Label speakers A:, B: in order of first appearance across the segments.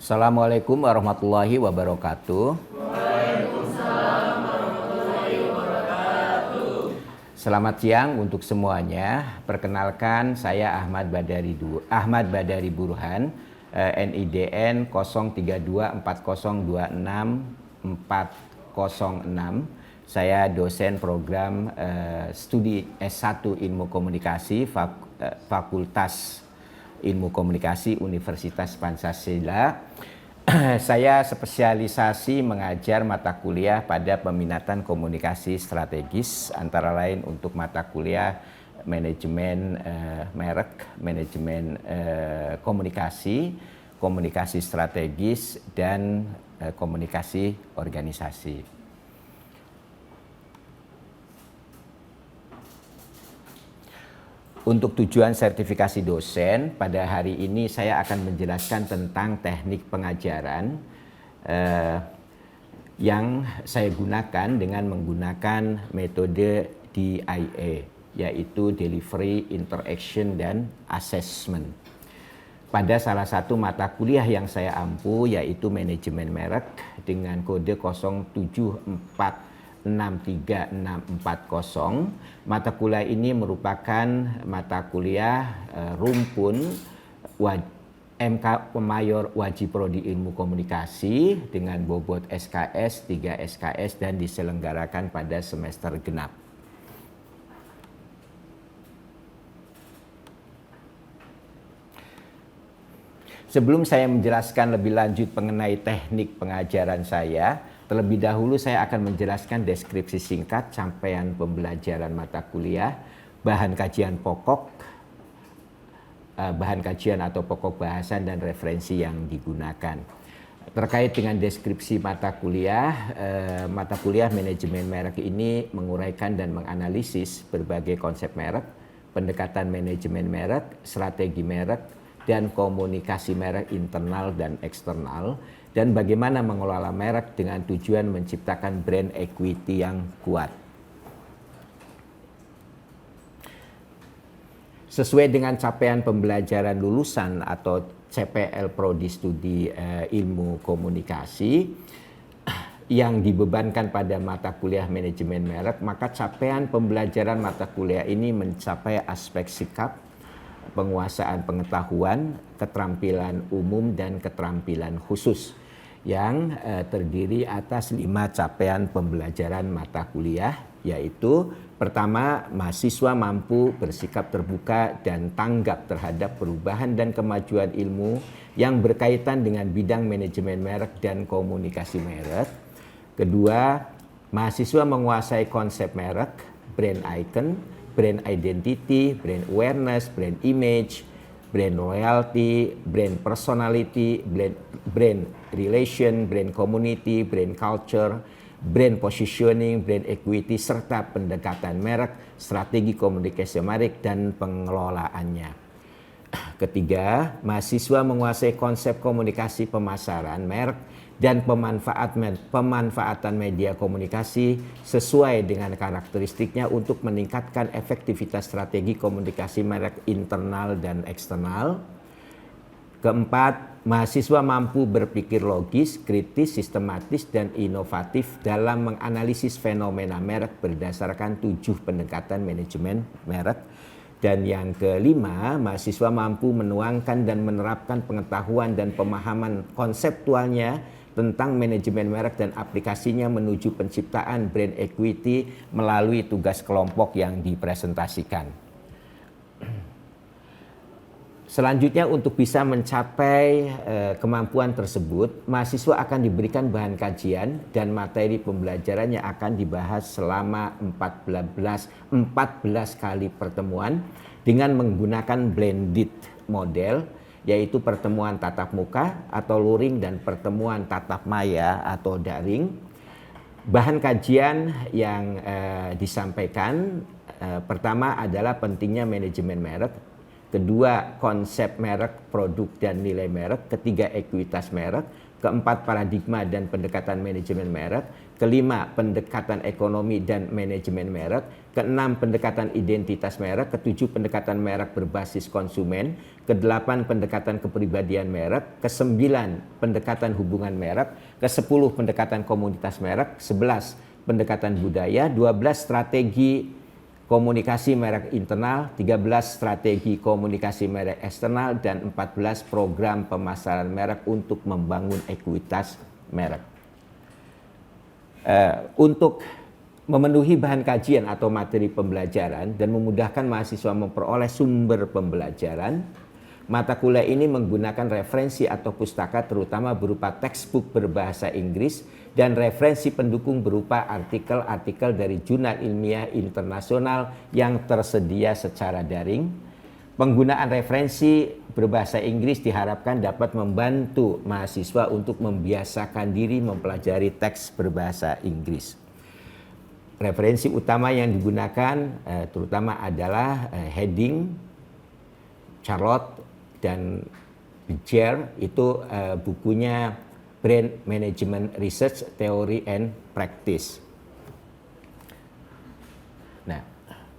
A: Assalamualaikum warahmatullahi wabarakatuh. Selamat siang untuk semuanya. Perkenalkan, saya Ahmad Badari Burhan, NIDN 0324026406. Saya dosen program studi S1 Ilmu Komunikasi Fakultas Ilmu Komunikasi Universitas Pancasila. Saya spesialisasi mengajar mata kuliah pada peminatan komunikasi strategis, antara lain untuk mata kuliah manajemen merek, manajemen komunikasi, komunikasi strategis, dan komunikasi organisasi. Untuk tujuan sertifikasi dosen, pada hari ini saya akan menjelaskan tentang teknik pengajaran yang saya gunakan dengan menggunakan metode DIA, yaitu Delivery, Interaction, dan Assessment. Pada salah satu mata kuliah yang saya ampu, yaitu manajemen merek dengan kode 0746360. Mata kuliah ini merupakan mata kuliah rumpun MK Mayor Wajib Prodi Ilmu Komunikasi dengan bobot SKS, 3 SKS, dan diselenggarakan pada semester genap. Sebelum saya menjelaskan lebih lanjut mengenai teknik pengajaran saya, terlebih dahulu saya akan menjelaskan deskripsi singkat capaian pembelajaran mata kuliah, bahan kajian pokok, bahan kajian atau pokok bahasan, dan referensi yang digunakan. Terkait dengan deskripsi mata kuliah manajemen merek ini menguraikan dan menganalisis berbagai konsep merek, pendekatan manajemen merek, strategi merek, dan komunikasi merek internal dan eksternal, dan bagaimana mengelola merek dengan tujuan menciptakan brand equity yang kuat. Sesuai dengan capaian pembelajaran lulusan atau CPL Prodi Studi Ilmu Komunikasi yang dibebankan pada mata kuliah manajemen merek, maka capaian pembelajaran mata kuliah ini mencapai aspek sikap, penguasaan pengetahuan, keterampilan umum, dan keterampilan khusus yang terdiri atas 5 capaian pembelajaran mata kuliah, yaitu pertama, mahasiswa mampu bersikap terbuka dan tanggap terhadap perubahan dan kemajuan ilmu yang berkaitan dengan bidang manajemen merek dan komunikasi merek. Kedua, mahasiswa menguasai konsep merek, brand icon, brand identity, brand awareness, brand image, brand loyalty, brand personality, brand relation, brand community, brand culture, brand positioning, brand equity, serta pendekatan merek, strategi komunikasi merek, dan pengelolaannya. Ketiga, mahasiswa menguasai konsep komunikasi pemasaran merek dan pemanfaatan media komunikasi sesuai dengan karakteristiknya untuk meningkatkan efektivitas strategi komunikasi merek internal dan eksternal. Keempat, mahasiswa mampu berpikir logis, kritis, sistematis, dan inovatif dalam menganalisis fenomena merek berdasarkan 7 pendekatan manajemen merek. Dan yang kelima, mahasiswa mampu menuangkan dan menerapkan pengetahuan dan pemahaman konseptualnya tentang manajemen merek dan aplikasinya menuju penciptaan brand equity melalui tugas kelompok yang dipresentasikan. Selanjutnya, untuk bisa mencapai kemampuan tersebut, mahasiswa akan diberikan bahan kajian dan materi pembelajaran yang akan dibahas selama 14 kali pertemuan dengan menggunakan blended model, yaitu pertemuan tatap muka atau luring dan pertemuan tatap maya atau daring. Bahan kajian yang disampaikan pertama adalah pentingnya manajemen merek, kedua konsep merek, produk, dan nilai merek, ketiga ekuitas merek, keempat paradigma dan pendekatan manajemen merek, kelima pendekatan ekonomi dan manajemen merek, keenam pendekatan identitas merek, ketujuh pendekatan merek berbasis konsumen, kedelapan pendekatan kepribadian merek, kesembilan pendekatan hubungan merek, kesepuluh pendekatan komunitas merek, 11 pendekatan budaya, 12 strategi komunikasi merek internal, 13 strategi komunikasi merek eksternal, dan 14 program pemasaran merek untuk membangun ekuitas merek. Untuk memenuhi bahan kajian atau materi pembelajaran dan memudahkan mahasiswa memperoleh sumber pembelajaran, mata kuliah ini menggunakan referensi atau pustaka terutama berupa textbook berbahasa Inggris dan referensi pendukung berupa artikel-artikel dari jurnal ilmiah internasional yang tersedia secara daring. Penggunaan referensi berbahasa Inggris diharapkan dapat membantu mahasiswa untuk membiasakan diri mempelajari teks berbahasa Inggris. Referensi utama yang digunakan terutama adalah heading, Charlotte, dan Beecher, itu bukunya Brand Management Research, Theory and Practice. Nah,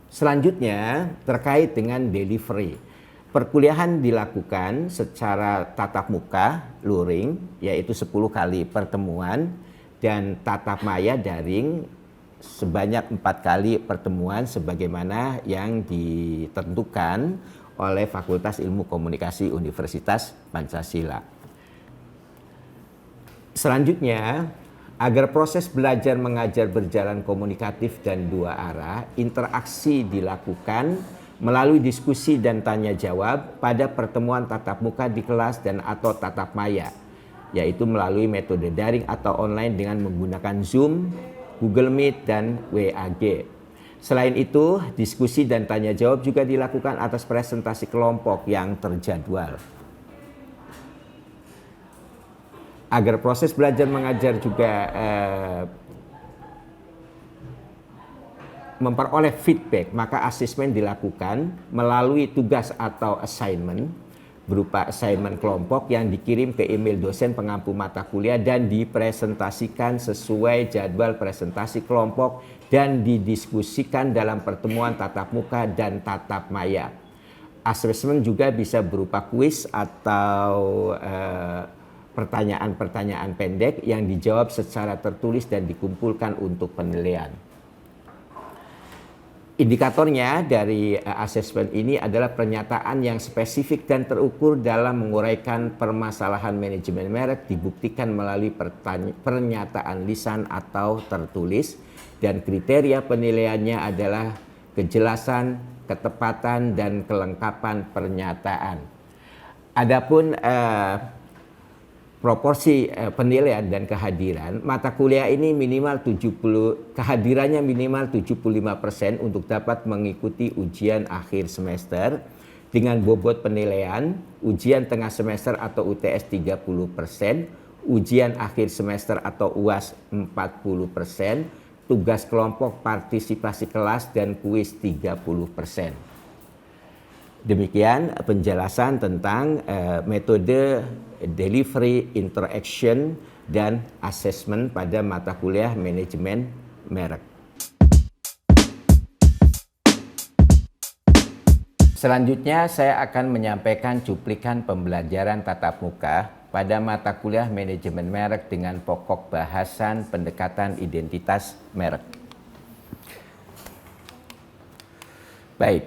A: selanjutnya terkait dengan delivery. Perkuliahan dilakukan secara tatap muka, luring, yaitu 10 kali pertemuan, dan tatap maya daring sebanyak 4 kali pertemuan sebagaimana yang ditentukan oleh Fakultas Ilmu Komunikasi Universitas Pancasila. Selanjutnya, agar proses belajar mengajar berjalan komunikatif dan dua arah, interaksi dilakukan melalui diskusi dan tanya jawab pada pertemuan tatap muka di kelas dan atau tatap maya, yaitu melalui metode daring atau online dengan menggunakan Zoom, Google Meet, dan WAG. Selain itu, diskusi dan tanya jawab juga dilakukan atas presentasi kelompok yang terjadwal. Agar proses belajar mengajar juga memperoleh feedback, maka asesmen dilakukan melalui tugas atau assignment berupa assignment kelompok yang dikirim ke email dosen pengampu mata kuliah dan dipresentasikan sesuai jadwal presentasi kelompok dan didiskusikan dalam pertemuan tatap muka dan tatap maya. Asesmen juga bisa berupa kuis atau pertanyaan-pertanyaan pendek yang dijawab secara tertulis dan dikumpulkan untuk penilaian. Indikatornya dari asesmen ini adalah pernyataan yang spesifik dan terukur dalam menguraikan permasalahan manajemen merek dibuktikan melalui pernyataan lisan atau tertulis, dan kriteria penilaiannya adalah kejelasan, ketepatan, dan kelengkapan pernyataan. Adapun proporsi penilaian dan kehadiran, mata kuliah ini kehadirannya minimal 75% untuk dapat mengikuti ujian akhir semester dengan bobot penilaian ujian tengah semester atau UTS 30%, ujian akhir semester atau UAS 40%, tugas kelompok, partisipasi kelas, dan kuis 30%. Demikian penjelasan tentang metode delivery, interaction, dan assessment pada mata kuliah manajemen merek. Selanjutnya saya akan menyampaikan cuplikan pembelajaran tatap muka pada mata kuliah manajemen merek dengan pokok bahasan pendekatan identitas merek. Baik,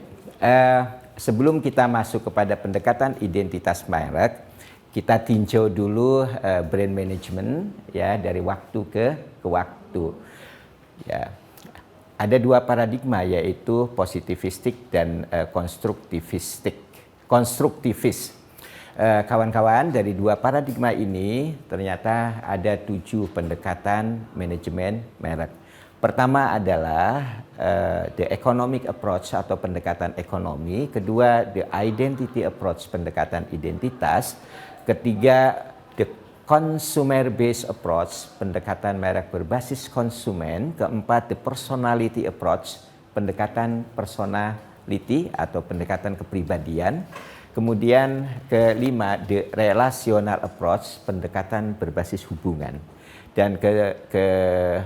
A: sebelum kita masuk kepada pendekatan identitas merek, kita tinjau dulu brand management ya dari waktu ke waktu. Ya. Ada dua paradigma yaitu positivistik dan konstruktivis. Kawan-kawan, dari dua paradigma ini ternyata ada 7 pendekatan manajemen merek. Pertama adalah the economic approach atau pendekatan ekonomi, kedua the identity approach pendekatan identitas, ketiga the consumer based approach pendekatan merek berbasis konsumen, keempat the personality approach pendekatan personality atau pendekatan kepribadian, Kemudian kelima, the relational approach, pendekatan berbasis hubungan. Dan keenam,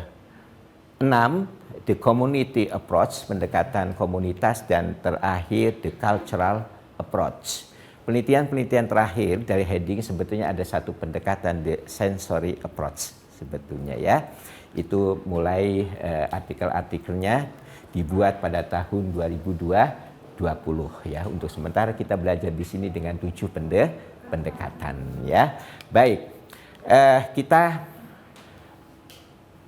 A: the community approach, pendekatan komunitas. Dan terakhir, the cultural approach. Penelitian-penelitian terakhir dari heading sebetulnya ada satu pendekatan, the sensory approach sebetulnya ya. Itu mulai artikel-artikelnya dibuat pada tahun 2020 ya. Untuk sementara kita belajar di sini dengan 7 pendekatan ya. Baik, kita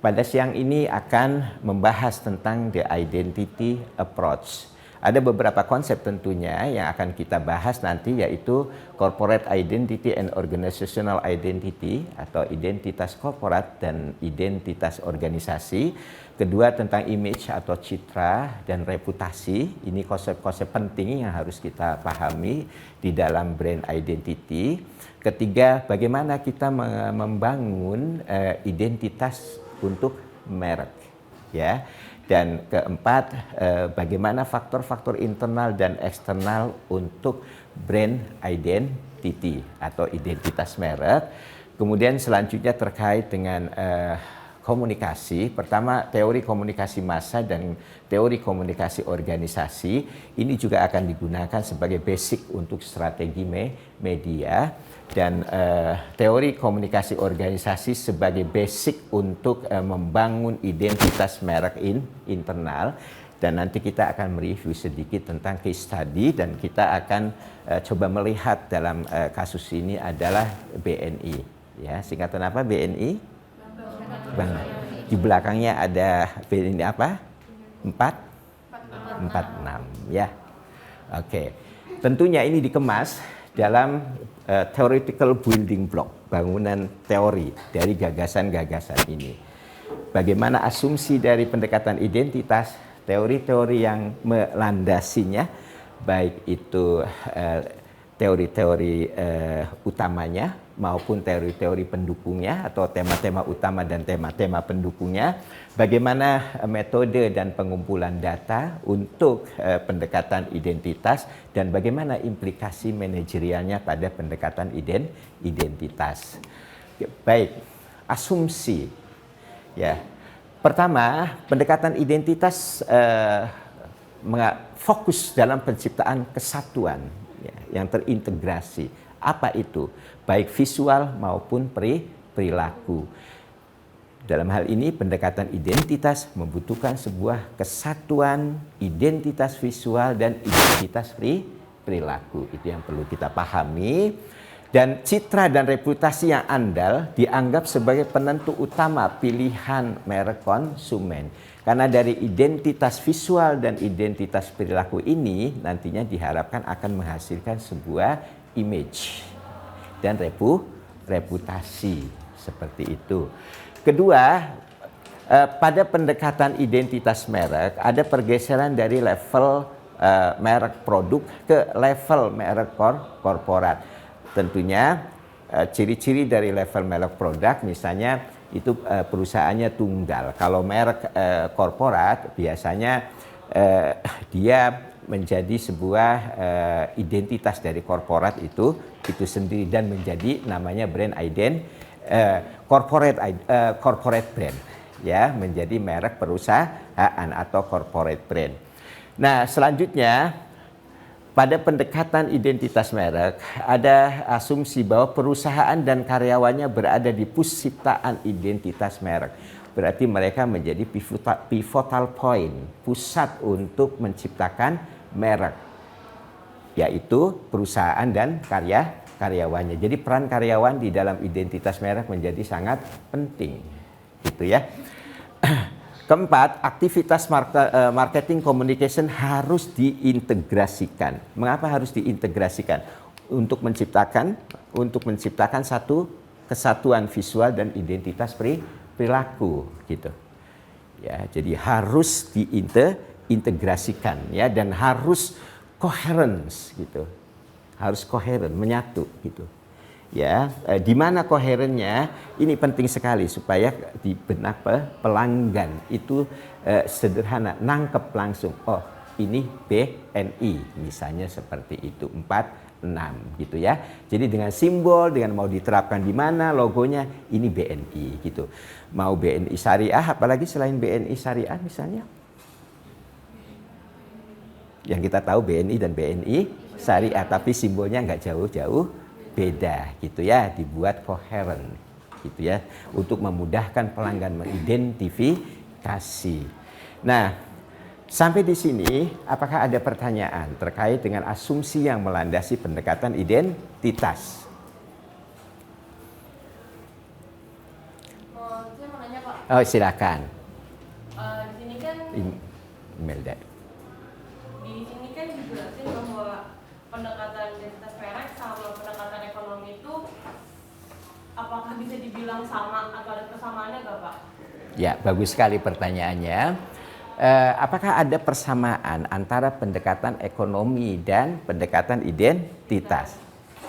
A: pada siang ini akan membahas tentang the identity approach. Ada beberapa konsep tentunya yang akan kita bahas nanti, yaitu corporate identity and organizational identity atau identitas korporat dan identitas organisasi. Kedua tentang image atau citra dan reputasi. Ini konsep-konsep penting yang harus kita pahami di dalam brand identity. Ketiga, bagaimana kita membangun identitas untuk merek ya. Dan keempat, bagaimana faktor-faktor internal dan eksternal untuk brand identity atau identitas merek. Kemudian selanjutnya terkait dengan komunikasi. Pertama, teori komunikasi massa dan teori komunikasi organisasi. Ini juga akan digunakan sebagai basic untuk strategi media. Dan teori komunikasi organisasi sebagai basic untuk membangun identitas merek internal. Dan nanti kita akan mereview sedikit tentang case study, dan kita akan coba melihat dalam kasus ini adalah BNI. Ya, singkatan apa BNI? Bang. Di belakangnya ada BNI apa? 46 ya. Oke. Tentunya ini dikemas dalam theoretical building block, bangunan teori dari gagasan-gagasan ini. Bagaimana asumsi dari pendekatan identitas, teori-teori yang melandasinya, baik itu teori-teori utamanya maupun teori-teori pendukungnya atau tema-tema utama dan tema-tema pendukungnya, bagaimana metode dan pengumpulan data untuk pendekatan identitas, dan bagaimana implikasi manajerialnya pada pendekatan identitas. Baik, asumsi ya. Pertama, pendekatan identitas fokus dalam penciptaan kesatuan ya, yang terintegrasi. Apa itu? Baik visual maupun perilaku. Dalam hal ini pendekatan identitas membutuhkan sebuah kesatuan identitas visual dan identitas perilaku. Itu yang perlu kita pahami. Dan citra dan reputasi yang andal dianggap sebagai penentu utama pilihan merek konsumen. Karena dari identitas visual dan identitas perilaku ini nantinya diharapkan akan menghasilkan sebuah image dan reputasi seperti itu. Kedua, pada pendekatan identitas merek ada pergeseran dari level merek produk ke level merek korporat. Tentunya ciri-ciri dari level merek produk misalnya itu perusahaannya tunggal. Kalau merek korporat biasanya dia menjadi sebuah identitas dari korporat itu sendiri dan menjadi namanya brand corporate brand ya, menjadi merek perusahaan atau corporate brand. Nah, selanjutnya pada pendekatan identitas merek ada asumsi bahwa perusahaan dan karyawannya berada di pusat identitas merek. Berarti mereka menjadi pivotal point, pusat untuk menciptakan merek, yaitu perusahaan dan karyawannya. Jadi peran karyawan di dalam identitas merek menjadi sangat penting, gitu ya. Keempat, aktivitas marketing communication harus diintegrasikan. Mengapa harus diintegrasikan? Untuk menciptakan satu kesatuan visual dan identitas perilaku, gitu. Ya, jadi harus diintegrasikan ya, dan harus coherence gitu. Harus koheren, menyatu gitu. Ya, di mana koherennya ini penting sekali supaya di benak pelanggan itu sederhana, nangkep langsung. Oh, ini BNI, misalnya seperti itu 46 gitu ya. Jadi dengan simbol, dengan mau diterapkan di mana logonya, ini BNI gitu. Mau BNI Syariah, apalagi selain BNI Syariah misalnya, yang kita tahu BNI dan BNI Syariah, tapi simbolnya nggak jauh-jauh beda gitu ya, dibuat koheren gitu ya, untuk memudahkan pelanggan mengidentifikasi. Nah, sampai di sini, apakah ada pertanyaan terkait dengan asumsi yang melandasi pendekatan identitas?
B: Saya mau nanya, Pak.
A: Oh, silakan.
B: Di sini kan
A: Imelda.
B: di sini kan dijelasin bahwa pendekatan identitas merek sama pendekatan ekonomi itu apakah bisa dibilang sama atau ada persamaannya nggak, Pak?
A: Ya, bagus sekali pertanyaannya. Apakah ada persamaan antara pendekatan ekonomi dan pendekatan identitas?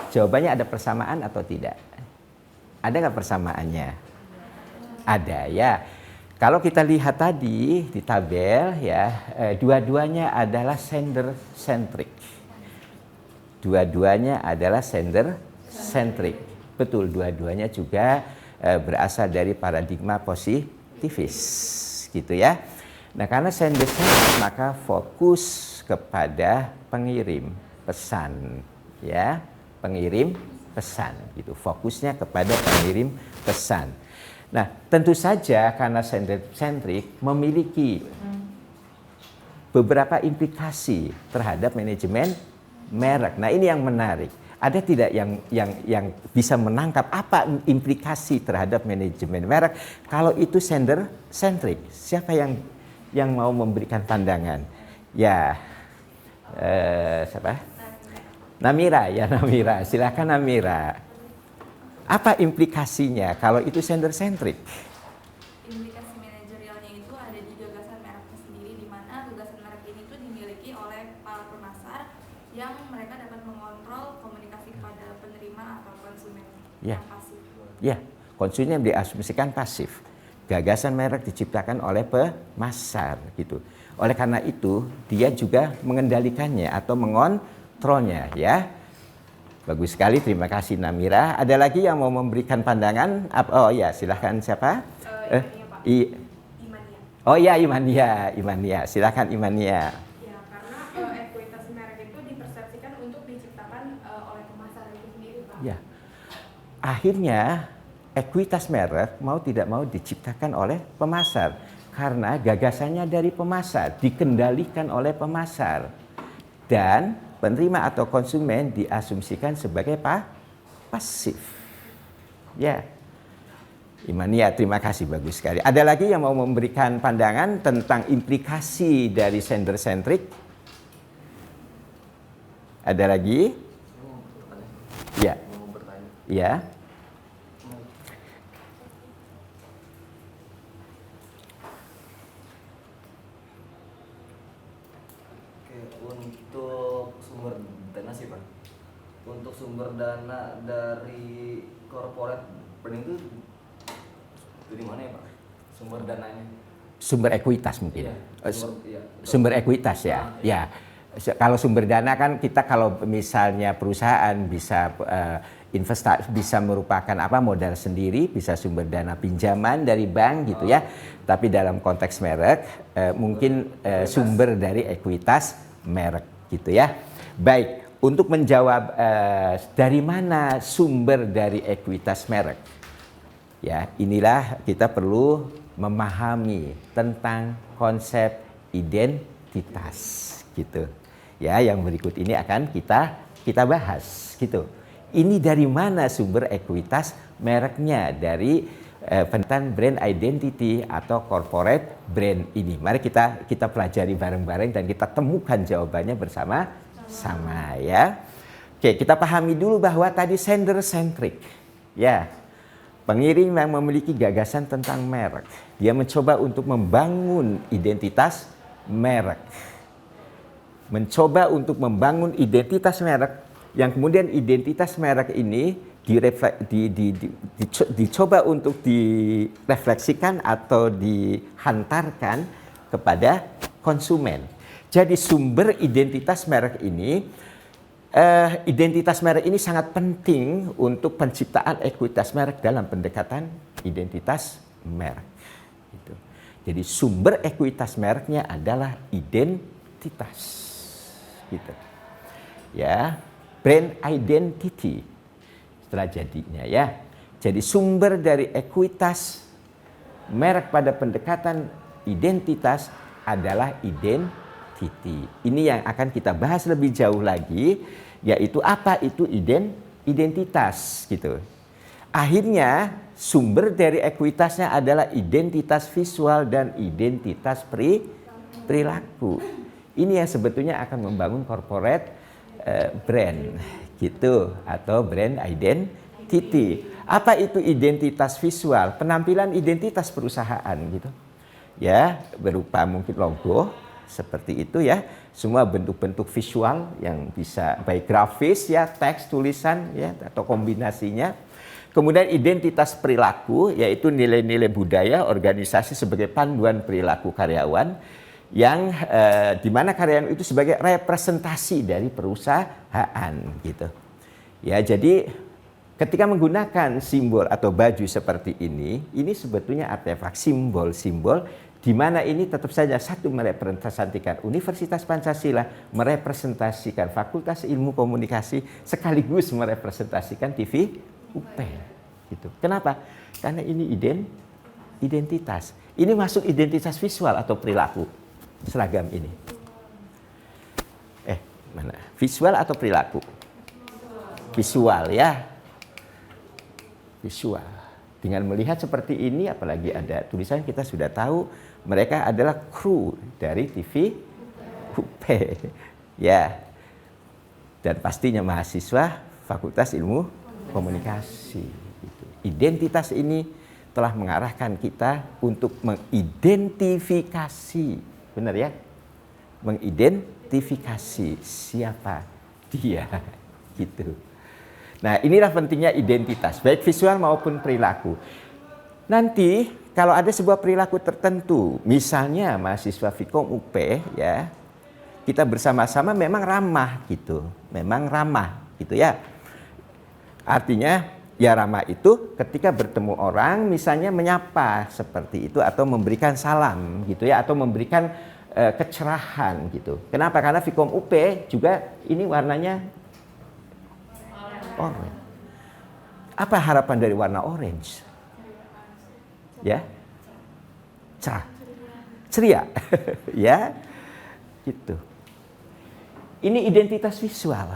A: Jawabannya ada persamaan atau tidak? Ada nggak persamaannya? Ada ya. Kalau kita lihat tadi di tabel ya, dua-duanya adalah sender centric. Dua-duanya adalah sender centric. Betul, dua-duanya juga berasal dari paradigma positivis gitu ya. Nah, karena sender centric maka fokus kepada pengirim pesan ya, pengirim pesan gitu. Fokusnya kepada pengirim pesan. Nah, tentu saja karena sender-centric memiliki beberapa implikasi terhadap manajemen merek. Nah, ini yang menarik. Ada tidak yang bisa menangkap apa implikasi terhadap manajemen merek kalau itu sender-centric? Siapa yang mau memberikan pandangan? Ya, siapa? Namira, ya Namira. Silakan Namira. Apa implikasinya kalau itu sender-centric?
C: Implikasi manajerialnya itu ada di gagasan mereknya sendiri, di mana gagasan merek ini itu dimiliki oleh para pemasar yang mereka dapat mengontrol komunikasi kepada penerima atau konsumen yang pasif.
A: Ya, konsumen diasumsikan pasif. Gagasan merek diciptakan oleh pemasar gitu. Oleh karena itu, dia juga mengendalikannya atau mengontrolnya ya. Bagus sekali, terima kasih Namira. Ada lagi yang mau memberikan pandangan? Oh ya, silahkan siapa?
C: Imania.
A: Oh ya, Imania. Silahkan Imania.
D: Ya, karena ekuitas merek itu dipersepsikan untuk diciptakan oleh pemasar itu sendiri, Pak.
A: Ya, akhirnya ekuitas merek mau tidak mau diciptakan oleh pemasar karena gagasannya dari pemasar, dikendalikan oleh pemasar, dan penerima atau konsumen diasumsikan sebagai pasif. Ya, Imania, terima kasih, bagus sekali. Ada lagi yang mau memberikan pandangan tentang implikasi dari sender-centric? Ada lagi? Ya. Ya.
E: Untuk sumber dana sih Pak. Untuk sumber dana dari corporate branding itu dari mana ya Pak? Sumber dananya?
A: Sumber ekuitas mungkin.
E: Iya,
A: sumber ekuitas ya. Ya. Kalau sumber dana kan kita kalau misalnya perusahaan bisa investasi, bisa merupakan modal sendiri, bisa sumber dana pinjaman dari bank gitu ya. Tapi dalam konteks merek mungkin sumber dari ekuitas merek gitu ya. Baik, untuk menjawab dari mana sumber dari ekuitas merek, ya inilah kita perlu memahami tentang konsep identitas gitu. Ya, yang berikut ini akan kita bahas gitu. Ini dari mana sumber ekuitas mereknya dari penentuan brand identity atau corporate brand ini. Mari kita pelajari bareng-bareng dan kita temukan jawabannya bersama-sama ya. Oke, kita pahami dulu bahwa tadi sender centric. Ya. Pengirim yang memiliki gagasan tentang merek, dia mencoba untuk membangun identitas merek. Mencoba untuk membangun identitas merek yang kemudian identitas merek ini dicoba untuk direfleksikan atau dihantarkan kepada konsumen. Jadi sumber identitas merek ini, sangat penting untuk penciptaan ekuitas merek dalam pendekatan identitas merek. Gitu. Jadi sumber ekuitas mereknya adalah identitas. Gitu. Ya, brand identity setelah jadinya ya. Jadi sumber dari ekuitas merek pada pendekatan identitas adalah identity. Ini yang akan kita bahas lebih jauh lagi, yaitu apa itu identitas gitu. Akhirnya sumber dari ekuitasnya adalah identitas visual dan identitas perilaku. Ini yang sebetulnya akan membangun corporate brand gitu atau brand identity. Apa itu identitas visual? Penampilan identitas perusahaan gitu. Ya, berupa mungkin logo seperti itu ya, semua bentuk-bentuk visual yang bisa baik grafis ya, teks, tulisan ya, atau kombinasinya. Kemudian identitas perilaku, yaitu nilai-nilai budaya organisasi sebagai panduan perilaku karyawan, yang di mana karyawan itu sebagai representasi dari perusahaan gitu. Ya, jadi ketika menggunakan simbol atau baju seperti ini sebetulnya artefak simbol-simbol di mana ini tetap saja satu merepresentasikan Universitas Pancasila, merepresentasikan Fakultas Ilmu Komunikasi, sekaligus merepresentasikan TV UP. Gitu. Kenapa? Karena ini identitas. Ini masuk identitas visual atau perilaku seragam ini. Mana? Visual atau perilaku? Visual ya. Visual. Dengan melihat seperti ini, apalagi ada tulisan, kita sudah tahu mereka adalah kru dari TV UP. Ya. Dan pastinya mahasiswa Fakultas Ilmu Komunikasi. Identitas ini telah mengarahkan kita untuk mengidentifikasi, benar ya? Mengidentifikasi siapa dia, gitu. Nah, inilah pentingnya identitas, baik visual maupun perilaku. Nanti kalau ada sebuah perilaku tertentu, misalnya mahasiswa Vkom UP ya, kita bersama-sama memang ramah gitu, ya. Artinya ya ramah itu ketika bertemu orang, misalnya menyapa seperti itu atau memberikan salam gitu ya, atau memberikan kecerahan gitu. Kenapa? Karena Vkom UP juga ini warnanya orange. Apa harapan dari warna orange? Ya, cerah, ceria, ya, gitu. Ini identitas visual,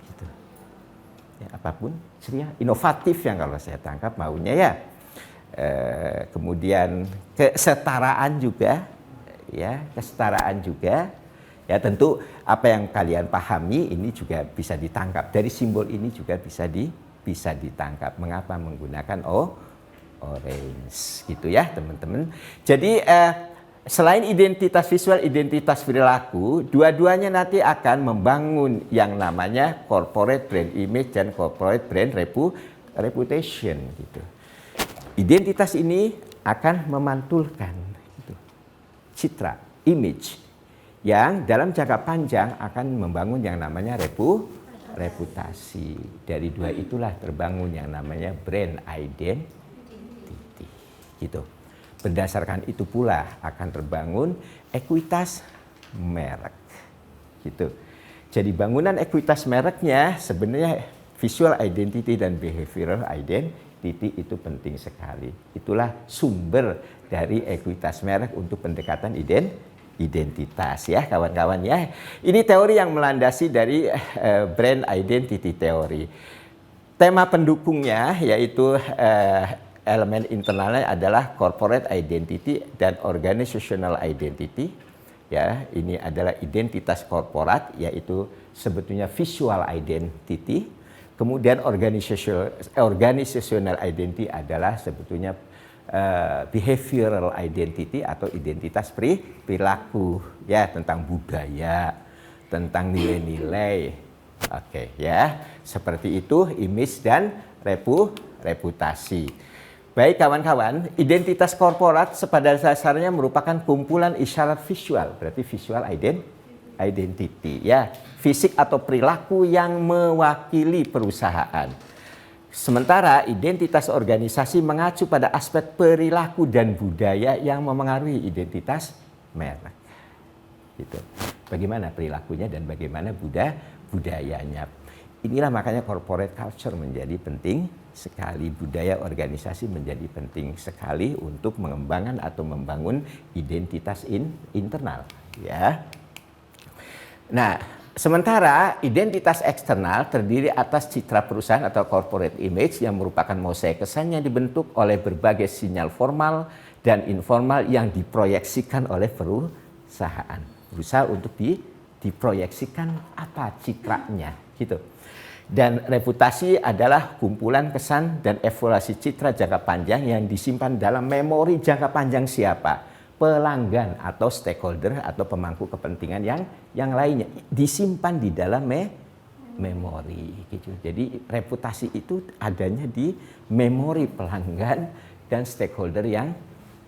A: gitu. Ya, apapun ceria, inovatif yang kalau saya tangkap maunya ya. Kemudian kesetaraan juga, ya, kesetaraan juga. Ya tentu apa yang kalian pahami ini juga bisa ditangkap dari simbol ini juga bisa ditangkap. Mengapa menggunakan orange gitu ya teman-teman. Jadi selain identitas visual, identitas perilaku, dua-duanya nanti akan membangun yang namanya corporate brand image dan corporate brand reputation gitu. Identitas ini akan memantulkan gitu, citra, image yang dalam jangka panjang akan membangun yang namanya reputasi. Dari dua itulah terbangun yang namanya brand identity. Gitu. Berdasarkan itu pula akan terbangun ekuitas merek. Gitu. Jadi bangunan ekuitas mereknya sebenarnya visual identity dan behavioral identity itu penting sekali. Itulah sumber dari ekuitas merek untuk pendekatan identitas ya kawan-kawan ya. Ini teori yang melandasi dari brand identity teori. Tema pendukungnya yaitu elemen internalnya adalah corporate identity dan organizational identity. Ya, ini adalah identitas korporat yaitu sebetulnya visual identity. Kemudian organizational identity adalah sebetulnya behavioral identity atau identitas perilaku ya, tentang budaya, tentang nilai-nilai. Oke ya, seperti itu image dan reputasi. Baik kawan-kawan, identitas korporat pada dasarnya merupakan kumpulan isyarat visual, berarti visual identity, ya, fisik atau perilaku yang mewakili perusahaan. Sementara identitas organisasi mengacu pada aspek perilaku dan budaya yang memengaruhi identitas merek. Gitu. Bagaimana perilakunya dan bagaimana budayanya. Inilah makanya corporate culture menjadi penting sekali, budaya organisasi menjadi penting sekali untuk mengembangkan atau membangun identitas internal, ya. Nah, sementara identitas eksternal terdiri atas citra perusahaan atau corporate image yang merupakan mosaik kesan yang dibentuk oleh berbagai sinyal formal dan informal yang diproyeksikan oleh perusahaan. Berusaha untuk diproyeksikan apa citranya, gitu. Dan reputasi adalah kumpulan kesan dan evaluasi citra jangka panjang yang disimpan dalam memori jangka panjang siapa? Pelanggan atau stakeholder atau pemangku kepentingan yang lainnya. Disimpan di dalam memori. Gitu. Jadi reputasi itu adanya di memori pelanggan dan stakeholder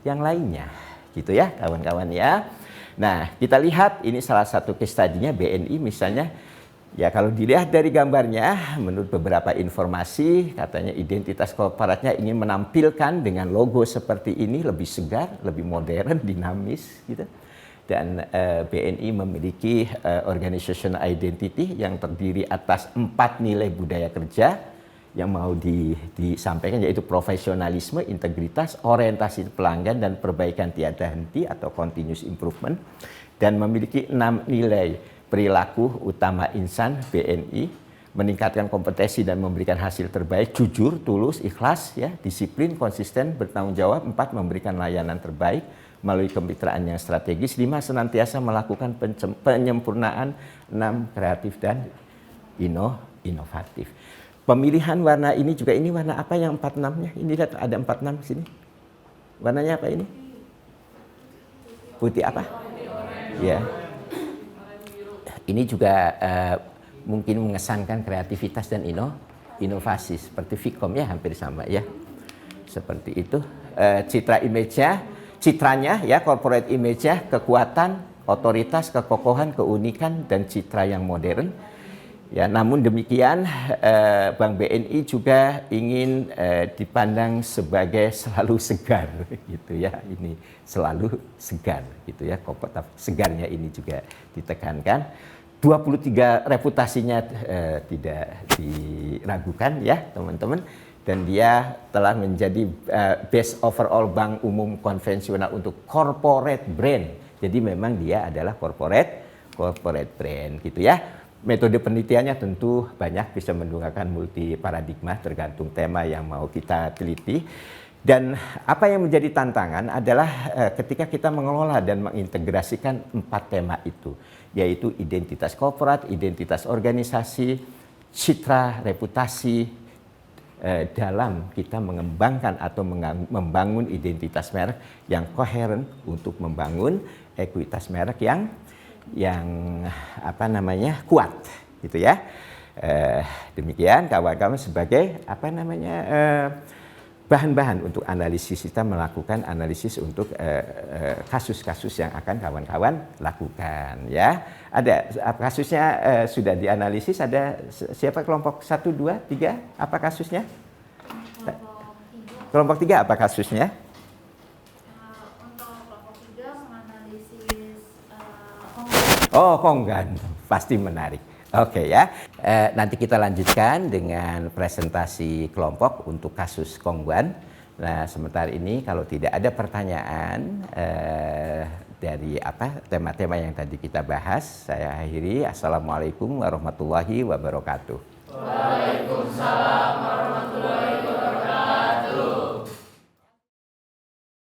A: yang lainnya. Gitu ya kawan-kawan ya. Nah kita lihat ini salah satu case study-nya BNI misalnya. Ya kalau dilihat dari gambarnya, menurut beberapa informasi, katanya identitas korporatnya ingin menampilkan dengan logo seperti ini lebih segar, lebih modern, dinamis, gitu. Dan BNI memiliki organizational identity yang terdiri atas 4 nilai budaya kerja yang mau disampaikan, yaitu profesionalisme, integritas, orientasi pelanggan, dan perbaikan tiada henti atau continuous improvement. Dan memiliki 6 nilai perilaku utama insan BNI, meningkatkan kompetensi dan memberikan hasil terbaik, jujur, tulus, ikhlas, ya, disiplin, konsisten, bertanggung jawab. 4, memberikan layanan terbaik melalui kemitraan yang strategis. 5, senantiasa melakukan penyempurnaan. 6, kreatif dan inovatif. Pemilihan warna ini juga, ini warna apa yang 46-nya? Ini lihat ada 46 di sini. Warnanya apa ini? Putih apa? Ya. Ini juga mungkin mengesankan kreativitas dan inovasi seperti Vicom ya, hampir sama ya. Seperti itu. Citra image-nya, citranya ya, corporate image-nya, kekuatan, otoritas, kekokohan, keunikan, dan citra yang modern. Ya, namun demikian Bank BNI juga ingin dipandang sebagai selalu segar gitu ya. Ini selalu segar gitu ya. Segarnya ini juga ditekankan. 23 reputasinya tidak diragukan ya teman-teman, dan dia telah menjadi best overall bank umum konvensional untuk corporate brand. Jadi memang dia adalah corporate brand gitu ya. Metode penelitiannya tentu banyak, bisa menggunakan multi paradigma tergantung tema yang mau kita teliti. Dan apa yang menjadi tantangan adalah ketika kita mengelola dan mengintegrasikan 4 tema itu, yaitu identitas korporat, identitas organisasi, citra, reputasi, dalam kita mengembangkan atau membangun identitas merek yang koheren untuk membangun ekuitas merek yang apa namanya kuat, gitu ya. Demikian kawan-kawan sebagai apa namanya bahan-bahan untuk analisis. Kita melakukan analisis untuk kasus-kasus yang akan kawan-kawan lakukan ya. Ada kasusnya sudah dianalisis, ada siapa kelompok 1, 2, 3 apa kasusnya? Kelompok 3 apa kasusnya?
C: Untuk kelompok 3 menganalisis
A: Konggan, pasti menarik. Oke ya, nanti kita lanjutkan dengan presentasi kelompok untuk kasus Kongguan. Nah sementara ini kalau tidak ada pertanyaan dari tema-tema yang tadi kita bahas, saya akhiri. Assalamualaikum warahmatullahi wabarakatuh.